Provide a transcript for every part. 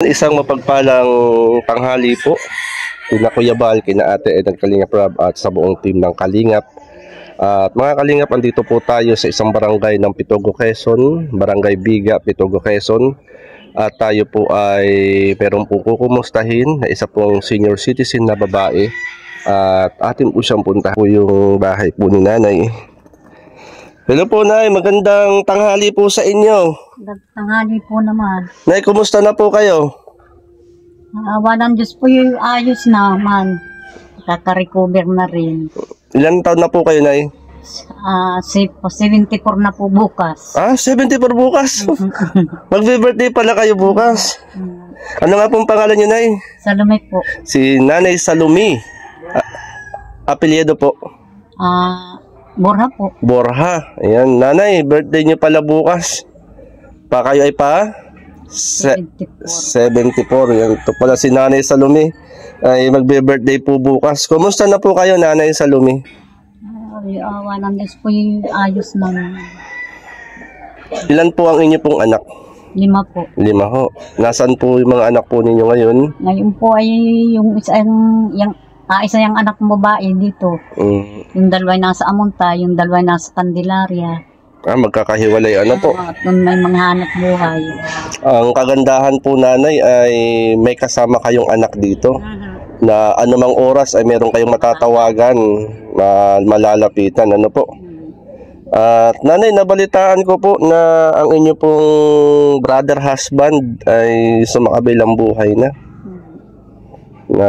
Isang mapagpalang tanghali po kina Kuya Bal, kina Ate Ed ng Kalingap Rob at sa buong team ng Kalingap. At mga Kalingap, andito po tayo sa isang barangay ng Pitogo, Quezon, Barangay Biga, Pitogo, Quezon. At tayo po ay meron po kukumustahin na isa pong senior citizen na babae. At atin po siyang punta po yung bahay po ni Nanay. Hello po, Nay. Magandang tanghali po sa inyo. Tanghali po naman. Nay, kumusta na po kayo? Awa ng Diyos po yung ayos naman. Kaka-recover na rin. Ilan taon na po kayo, Nay? 74 na po bukas. 74 bukas? Magbe-birthday pala kayo bukas. Ano nga pong pangalan niyo, Nay? Salome po. Si Nanay Salumi. Apelyido po? Borha po. Borha. Ayan, Nanay, birthday niyo pala bukas. Pa kayo ay pa? 74. Yan, ito pala si Nanay Salumi. Ay magbe-birthday po bukas. Kumusta na po kayo, Nanay Salumi? Awa ng Diyos po yung ayos naman. Ilan po ang inyo pong anak? 5 po. 5 ho. Nasaan po yung mga anak po ninyo ngayon? Ngayon po ay yung isa yung anak ng babae dito. Yung dalawa nasa Amonta, yung dalawa nasa Candelaria. Magkakahiwalay ano po? At may mga hanap buhay. Ang kagandahan po, Nanay, ay may kasama kayong anak dito. Na anumang oras ay meron kayong matatawagan, malalapitan, ano po. At Nanay, nabalitaan ko po na ang inyo pong brother husband ay sumakabilang buhay na. Na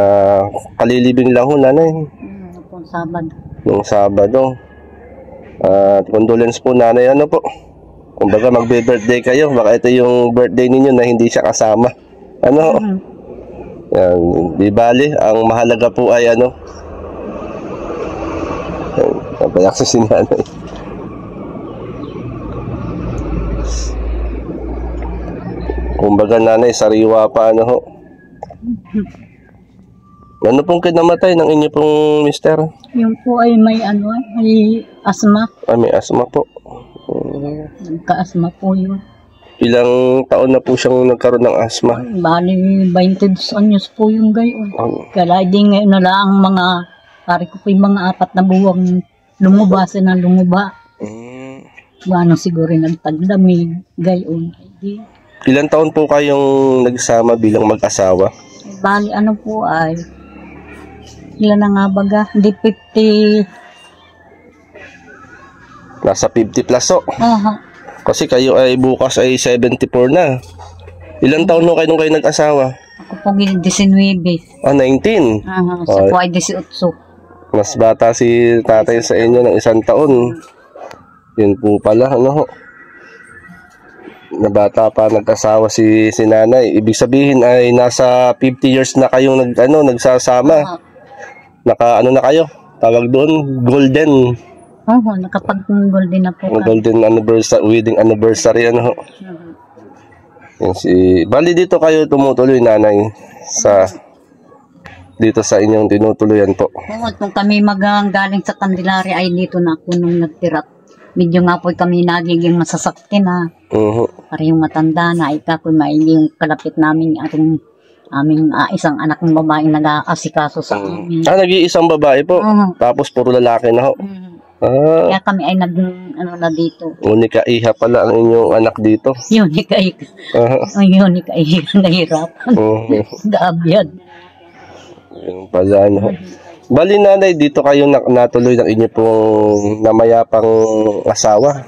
kalilibing lang ho, Nanay. Noong Sabado. Noong Sabado. At condolence po, Nanay, ano po. Kumbaga magbe-birthday kayo, baka ito yung birthday ninyo na hindi siya kasama. Ano? Yan, di bali, ang mahalaga po ay ano. Napayak sa si Nanay. Kumbaga, Nanay, sariwa pa ano ho. Ano pong kinamatay ng inyo pong mister? Yung po ay may asma. May asma po. Nagka-asma po yun. Ilang taon na po siyang nagkaroon ng asma? Bali, 22 anyos po yung gayon. Kaya di ngayon na lang pari ko po yung mga 4 na buwang lumaba na lumaba. Gano'n siguro nagtaglamig, gayon. Ilang taon po kayong nagsama bilang mag-asawa? Bali, po ay ilan na nga baga? Hindi 50. Nasa 50 plus o. Kasi kayo ay bukas ay 74 na. Ilang taon na kayo nung kayo nag-asawa? Ako po 19. 19? Siya po ay 18. Mas bata si tatay sa inyo ng 1 taon. Yun po pala, ano ho. Na bata pa nag-asawa si Nanay. Ibig sabihin ay nasa 50 years na kayong nagsasama. Naka na kayo? Tawag doon, golden. Nakapag-golden na po. Golden anniversary, wedding anniversary, ano ho. Bali dito kayo tumutuloy, Nanay, dito sa inyong tinutuluyan po. Kung kami galing sa Candelaria ay dito na ako nung nagtira. Medyo nga po kami nagiging masasakti na. Para yung matanda na, ikakoy yung kalapit namin aming isang anak ng babae nag-aasikaso sa amin. Nag-iisang babae po? Tapos puro lalaki na ho? Kaya kami ay na dito. Unika iha pala ang inyong anak dito? Unika iha. Unika iha, nahirapan. Gaabyad. Yung pala, ano. Bali, Nanay, dito kayo natuloy ng inyo pong namayapang asawa.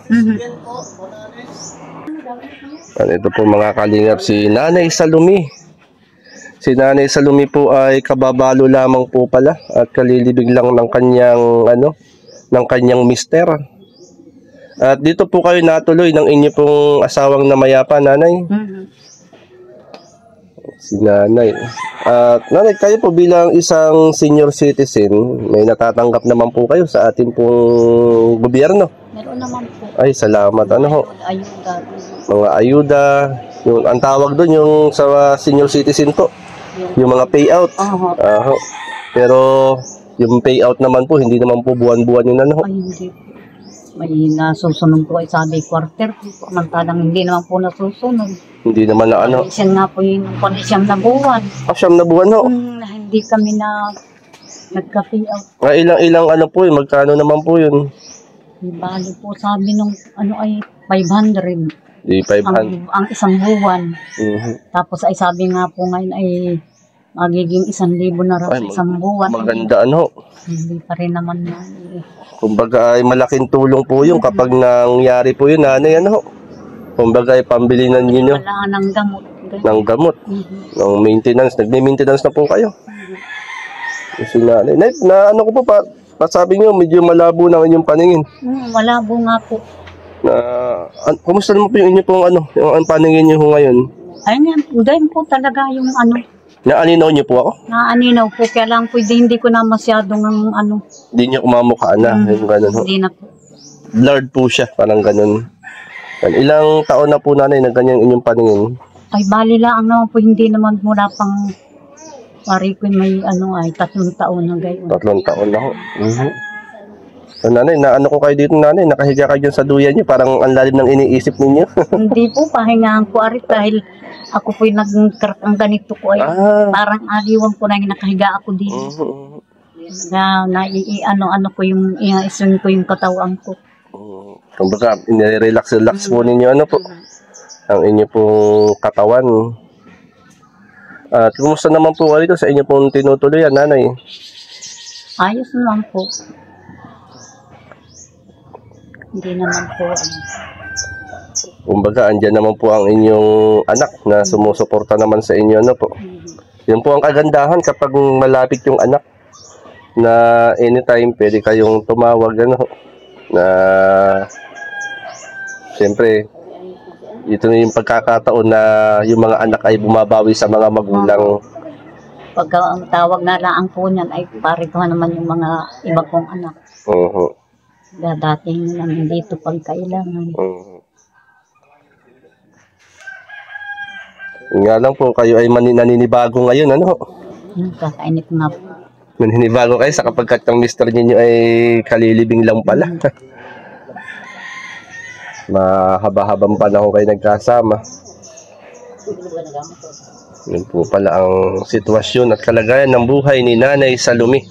Ito po mga Kalingap, si Nanay Salumi. Si Nanay Salumi po ay kababalo lamang po pala at kalilibig lang ng kanyang mister. At dito po kayo natuloy ng inyo pong asawang namayapa, Nanay. Si Nanay. At Nanay, kayo po bilang isang senior citizen, may natatanggap naman po kayo sa ating pong gobyerno. Meron naman po. Ay, salamat. Ano ho? Ayuda. Mga ayuda. Ang tawag doon yung sa senior citizen po. Yung mga payout. Pero yung payout naman po, hindi naman po buwan-buwan yun, ano ho? Ay, hindi. may nasusunod po ay sabi quarter. Samantalang hindi naman po nasusunod. Hindi naman na ano. Isan nga po yung siyam na buwan. Siyam na buwan ho. Hindi kami nagka-payout. Ilang ano po yun? Magkano naman po yun? Bali po sabi nung ano ay 500. Di 500. Ang isang buwan. Tapos ay sabi nga po ngayon ay magiging 1,000 na raw sa isang buwan. Maganda ano. Hindi pa rin naman na. Kumbaga ay malaking tulong po yun kapag nangyari po yun, nanay, ano. Kumbaga ay pambili na ninyo. Wala ng gamot. Ng gamot. Ng maintenance. Nagme-maintenance na po kayo. Kasi nanay, na ano ko pa sabi nyo, medyo malabo na inyong paningin. Malabo nga po. Kumusta naman po yung inyo pong ano, yung paningin nyo ngayon? Ayun yan, ganyan po talaga yung ano. Naaninaw niyo po ako? Naaninaw po, kaya lang po hindi ko na masyadong ang ano. Hindi niyo kumamukha na, yung ganun ho? Hindi na po. Blurred po siya, parang ganun. Ilang taon na po nanay na ganyan inyong paningin? Ay bali lang naman po, hindi naman mula pang pari ko may ano ay 3 taon na gayon. 3 taon na ho. So, nanay, naano ko kayo dito nanay, nakahiga kayo dyan sa duyan niyo, parang ang lalim ng iniisip ninyo. Hindi po, pahingahan ko arit dahil ako po'y ang ganito ko ay parang aliwan ko na yung nakahiga ako dito. Ano ko yung isun ko yung katawan ko. Kumbaga, inirelax po ninyo ano po, ang inyo pong katawan. At kumusta naman po dito sa inyo pong tinutuloyan, nanay? Ayos naman po. Hindi naman po. Kumbaga, andyan naman po ang inyong anak na sumusuporta naman sa inyo, ano po. Yun po ang kagandahan kapag malapit yung anak na anytime pwede kayong tumawag, ano, na siyempre, ito na yung pagkakataon na yung mga anak ay bumabawi sa mga magulang. Pagka ang tawag na lang po niyan ay parito naman yung mga iba kong anak. Dating naman dito pagkailangan. Nga lang po, kayo ay naninibago ngayon, ano? Kakainit nga po. Naninibago kayo sa kapag ang mister ninyo ay kalilibing lang pala. Mahaba-habang panahon kayo nagkasama. Yun po pala ang sitwasyon at kalagayan ng buhay ni Nanay Salome.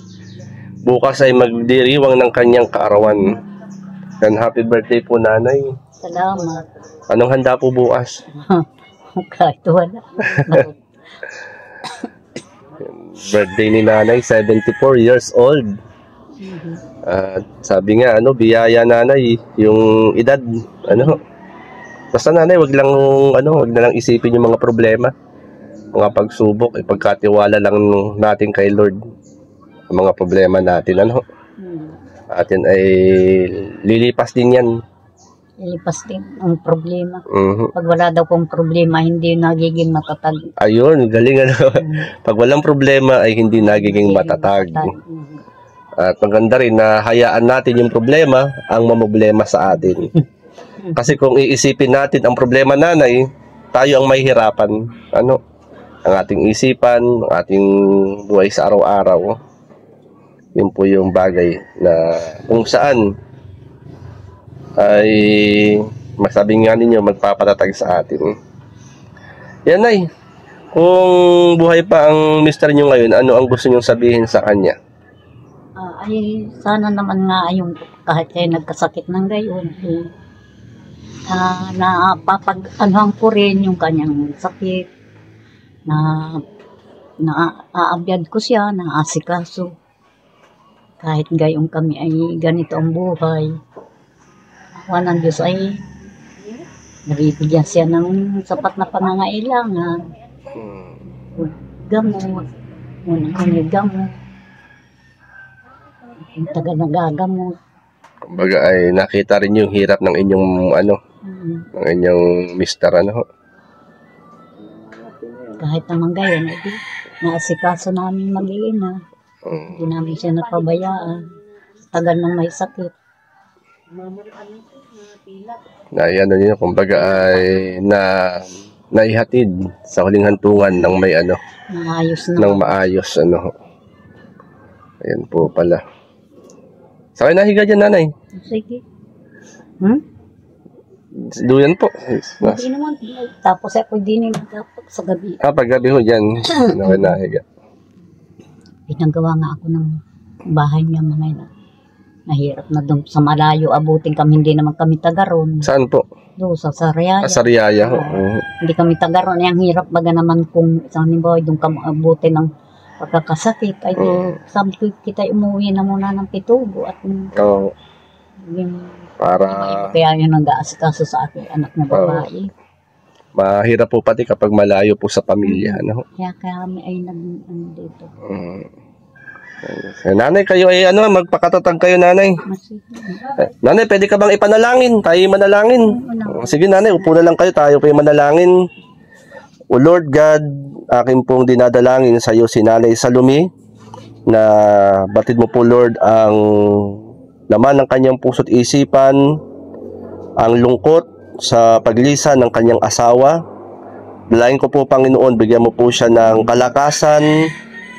Bukas ay magdiriwang ng kanyang kaarawan. And happy birthday po, Nanay. Salamat. Anong handa po bukas? Kahit wala. Birthday ni Nanay, 74 years old. Sabi nga, ano, biyaya Nanay, yung edad, ano. Basta Nanay, wag na lang isipin yung mga problema, mga pagsubok, ipagkatiwala lang natin kay Lord ang mga problema natin, ano. Atin ay lilipas din yan. Lilipas din ang problema. Pag wala daw pong problema, hindi nagiging matatag. Ayun, galing ano. Pag walang problema ay hindi nagiging matatag. At maganda rin na hayaan natin yung problema ang mamblema sa atin. Kasi kung iisipin natin ang problema, Nanay, tayo ang mahihirapan. Ano? Ang ating isipan, ang ating buhay sa araw-araw. Yun po yung bagay na kung saan ay masabi nga ninyo magpapatatag sa atin. Yan ay, kung buhay pa ang mister nyo ngayon, ano ang gusto nyo sabihin sa kanya? Ay sana naman nga yung kahit kayo nagkasakit ng gayon, napapag-anuhan ko rin yung kanyang sakit, naaabyad ko siya, naasikaso. Kahit gayon kami ay ganito ang buhay. Awa ng Diyos ay nabibigyan siya ng sapat na pangangailangan. Gamot. Unang gamot. Ang tagal nagagamot. Kumbaga ay nakita rin yung hirap ng inyong ng inyong mister, ano. Kahit naman gayon, naasikaso namin mag-iina. Hindi namin siya napabayaan. Tagal nang may sakit. Ano niyo, kumbaga ay naihatid sa huling hantungan ng may maayos ano. Ayan po pala. Sa kayo nahiga dyan, Nanay? Sige. Duyan po. Hindi naman. Tapos ako din nagkapag sa gabi. Pag gabi ho dyan, nahiga. Pinagawa nga ako ng bahay niya mga ina. Nahirap na doon sa malayo. Abutin kami, hindi naman kami tagaron. Saan po? Doon sa Sariaya. Sa Riyaya ho. Hindi kami tagaron. Ang hirap baga naman kung isang nimboy, doon kami abutin ng pagkakasakit. Ay, sabi ko, kita umuwi na muna ng Pitugo. At para kaya yun ang gaasikaso sa aking anak na babae. Mahirap po pati kapag malayo po sa pamilya. Kaya kami ay dito. Nanay, kayo ay magpakatatag kayo, nanay. Nanay, pwede ka bang ipanalangin? Tayo manalangin. Sige, nanay, upo na lang kayo. Tayo po manalangin. O Lord God, akin pong dinadalangin sa iyo si Nanay Salome na batid mo po, Lord, ang laman ng kanyang puso't isipan, ang lungkot sa paglisan ng kanyang asawa. Dalayan ko po, Panginoon, bigyan mo po siya ng kalakasan,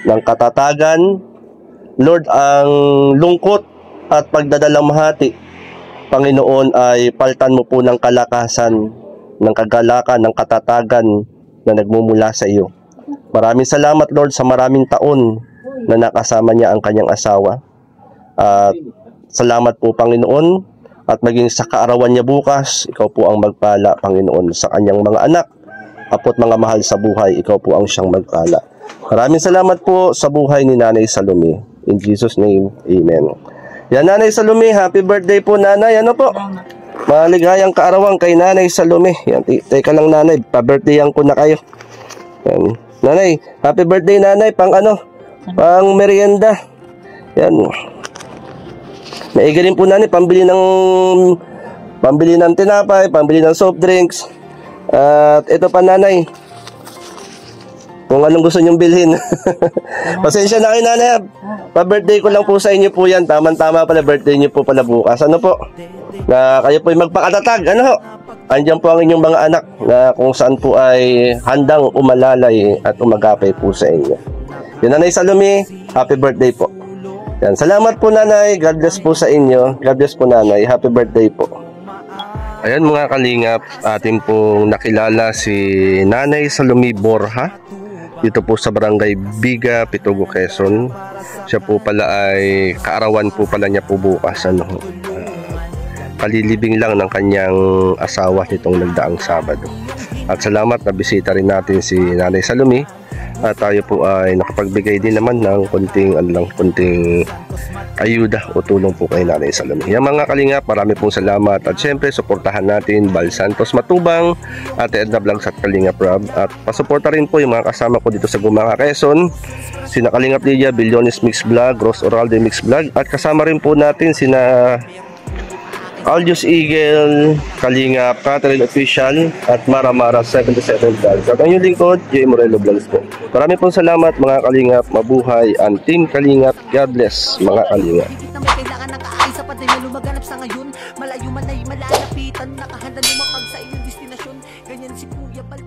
ng katatagan. Lord, ang lungkot at pagdadalamhati, Panginoon, ay paltan mo po ng kalakasan, ng kagalakan, ng katatagan na nagmumula sa iyo. Maraming salamat, Lord, sa maraming taon na nakasama niya ang kanyang asawa. At salamat po, Panginoon, at maging sa kaarawan niya bukas, ikaw po ang magpala, Panginoon, sa kanyang mga anak, apo't mga mahal sa buhay, ikaw po ang siyang magpala. Maraming salamat po sa buhay ni Nanay Salome. In Jesus' name, Amen. Yan, Nanay Salome, happy birthday po, Nanay. Ano po? Maligayang kaarawan kay Nanay Salome. Yan, teka lang, Nanay, pa-birthdayan ko na kayo. Yan. Nanay, happy birthday, Nanay, pang merienda. Yan. Naiga rin po, Nanay, pambili ng tinapay, pambili ng soft drinks. At ito pa, Nanay, kung anong gusto nyong bilhin. Pasensya na kayo, Nanay. Pa-birthday ko lang po sa inyo po yan. Tama-tama pala, birthday nyo po pala bukas. Ano po? Na kayo po ay magpakatatag. Ano ho? Andiyan po ang inyong mga anak na kung saan po ay handang umalalay at umagapay po sa inyo. Yan, Nanay Salome, happy birthday po. Yan, salamat po, Nanay. God bless po sa inyo. God bless po, Nanay. Happy birthday po. Ayan, mga kalingap, atin pong nakilala si Nanay Salome Borja dito po sa Barangay Biga, Pitugo, Quezon. Siya po pala ay kaarawan po pala niya po bukas. Kalilibing lang ng kanyang asawa nitong nagdaang Sabado. At salamat na bisita rin natin si Nanay Salome. At tayo po ay nakapagbigay din naman ng konting ayuda o tulong po kay Nanay Salome. Yan, mga kalingap, marami pong salamat. At syempre, suportahan natin Bal Santos Matubang, Ate Edna Vlogs at Kalingap Rob. At pasuporta rin po yung mga kasama ko dito sa Gumanga, Quezon. Sina Kalingap Lydia, Bilyones Mix Vlog, Ross Oralde Mix Vlog. At kasama rin po natin sina Aldios Eagle, Kalingap, Catherine Official, at Mara 77 Vlogs. At ang inyong lingkod, J. Morelo Vlogs po. Marami pong salamat, mga Kalingap. Mabuhay ang Team Kalingap. God bless, mga Kalingap. Malayo man ay malalapitan, nakahanda lumapag sa iyong destinasyon. Ganyan si Kuya Bal,